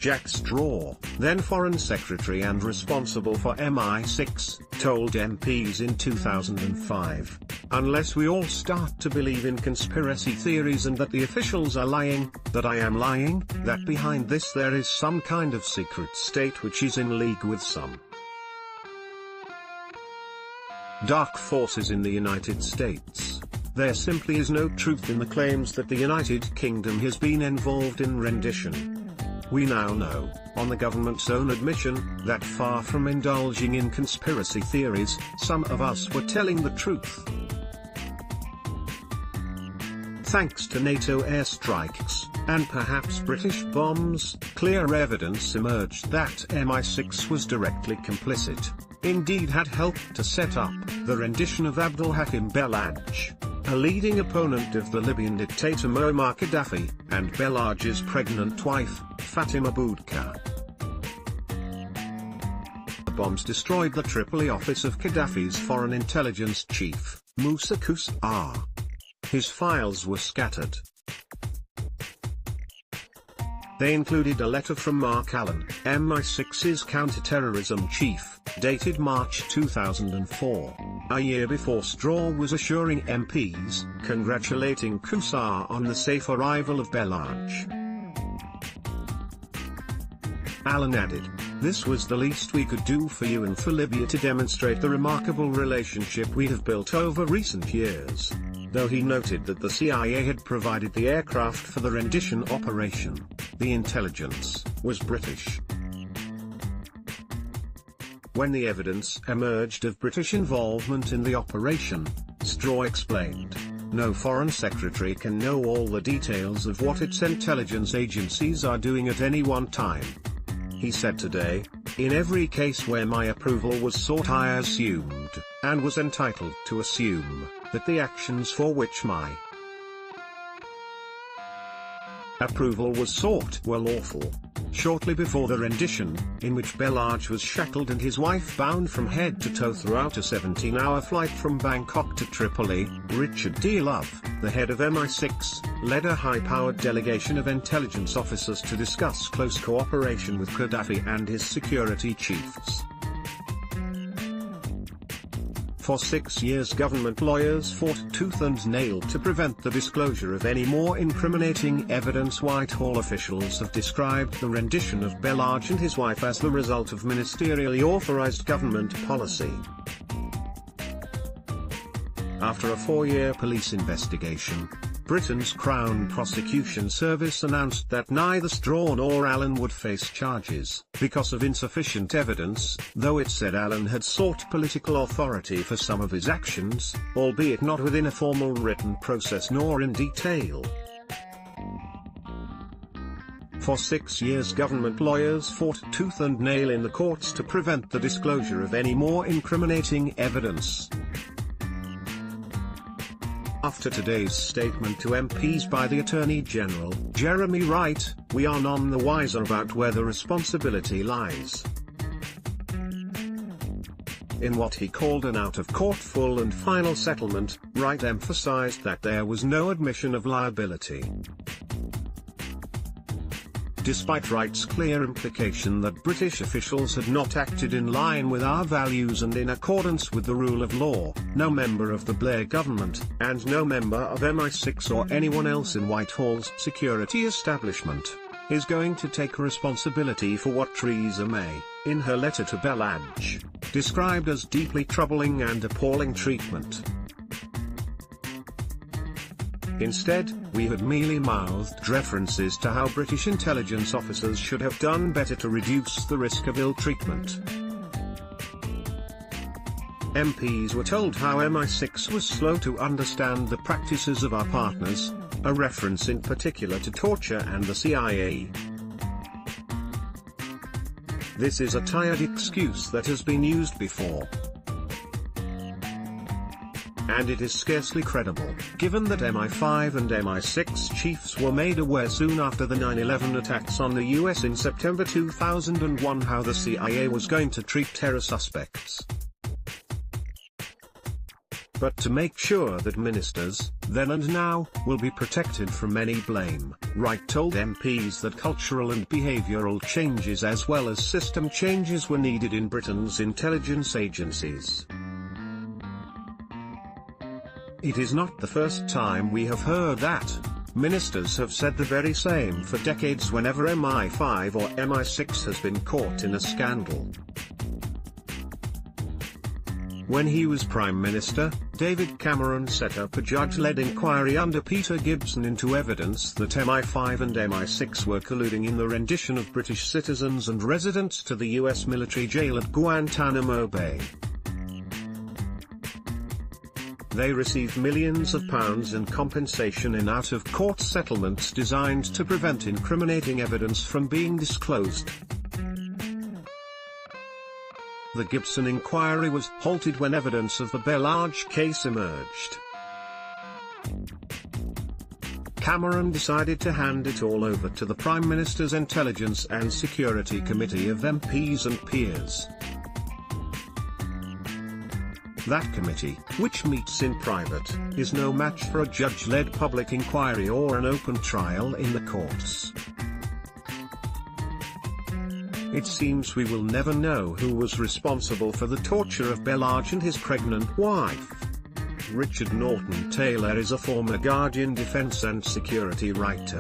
Jack Straw, then Foreign Secretary and responsible for MI6, told MPs in 2005. Unless we all start to believe in conspiracy theories and that the officials are lying, that I am lying, that behind this there is some kind of secret state which is in league with some dark forces in the United States. There simply is no truth in the claims that the United Kingdom has been involved in rendition. We now know, on the government's own admission, that far from indulging in conspiracy theories, some of us were telling the truth. Thanks to NATO airstrikes, and perhaps British bombs, clear evidence emerged that MI6 was directly complicit, indeed had helped to set up the rendition of Abdel Hakim Belhaj, a leading opponent of the Libyan dictator Muammar Gaddafi, and Belhaj's pregnant wife, Fatima Boudka. The bombs destroyed the Tripoli office of Gaddafi's foreign intelligence chief, Moussa Qusar. His files were scattered. They included a letter from Mark Allen, MI6's counter-terrorism chief, dated March 2004, a year before Straw was assuring MPs, congratulating Qusar on the safe arrival of Belhaj. Allen added, "This was the least we could do for you and for Libya to demonstrate the remarkable relationship we have built over recent years," though he noted that the CIA had provided the aircraft for the rendition operation. The intelligence was British. When the evidence emerged of British involvement in the operation, Straw explained, "No foreign secretary can know all the details of what its intelligence agencies are doing at any one time." He said today, "In every case where my approval was sought I assumed, and was entitled to assume, that the actions for which my approval was sought were lawful." Shortly before the rendition, in which Belhaj was shackled and his wife bound from head to toe throughout a 17-hour flight from Bangkok to Tripoli, Richard D. Love, the head of MI6, led a high-powered delegation of intelligence officers to discuss close cooperation with Gaddafi and his security chiefs. For 6 years government lawyers fought tooth and nail to prevent the disclosure of any more incriminating evidence. Whitehall officials have described the rendition of Belhaj and his wife as the result of ministerially authorized government policy. After a 4-year police investigation, Britain's Crown Prosecution Service announced that neither Straw nor Allen would face charges, because of insufficient evidence, though it said Allen had sought political authority for some of his actions, albeit not within a formal written process nor in detail. For 6 years government lawyers fought tooth and nail in the courts to prevent the disclosure of any more incriminating evidence. After today's statement to MPs by the Attorney General, Jeremy Wright, we are none the wiser about where the responsibility lies. In what he called an out-of-court full and final settlement, Wright emphasized that there was no admission of liability. Despite Wright's clear implication that British officials had not acted in line with our values and in accordance with the rule of law, no member of the Blair government, and no member of MI6 or anyone else in Whitehall's security establishment, is going to take responsibility for what Theresa May, in her letter to Belhaj, described as deeply troubling and appalling treatment. Instead, we had merely mouthed references to how British intelligence officers should have done better to reduce the risk of ill treatment. MPs were told how MI6 was slow to understand the practices of our partners, a reference in particular to torture and the CIA. This is a tired excuse that has been used before. And it is scarcely credible, given that MI5 and MI6 chiefs were made aware soon after the 9/11 attacks on the US in September 2001 how the CIA was going to treat terror suspects. but to make sure that ministers, then and now, will be protected from any blame. Wright told MPs that cultural and behavioural changes as well as system changes were needed in Britain's intelligence agencies. It is not the first time we have heard that. Ministers have said the very same for decades whenever MI5 or MI6 has been caught in a scandal. When he was Prime Minister, David Cameron set up a judge-led inquiry under Peter Gibson into evidence that MI5 and MI6 were colluding in the rendition of British citizens and residents to the US military jail at Guantanamo Bay. They received millions of pounds in compensation in out-of-court settlements designed to prevent incriminating evidence from being disclosed. The Gibson inquiry was halted when evidence of the Belhaj case emerged. Cameron decided to hand it all over to the Prime Minister's Intelligence and Security Committee of MPs and peers. That committee, which meets in private, is no match for a judge-led public inquiry or an open trial in the courts. It seems we will never know who was responsible for the torture of Belhaj and his pregnant wife. Richard Norton-Taylor is a former Guardian defense and security writer.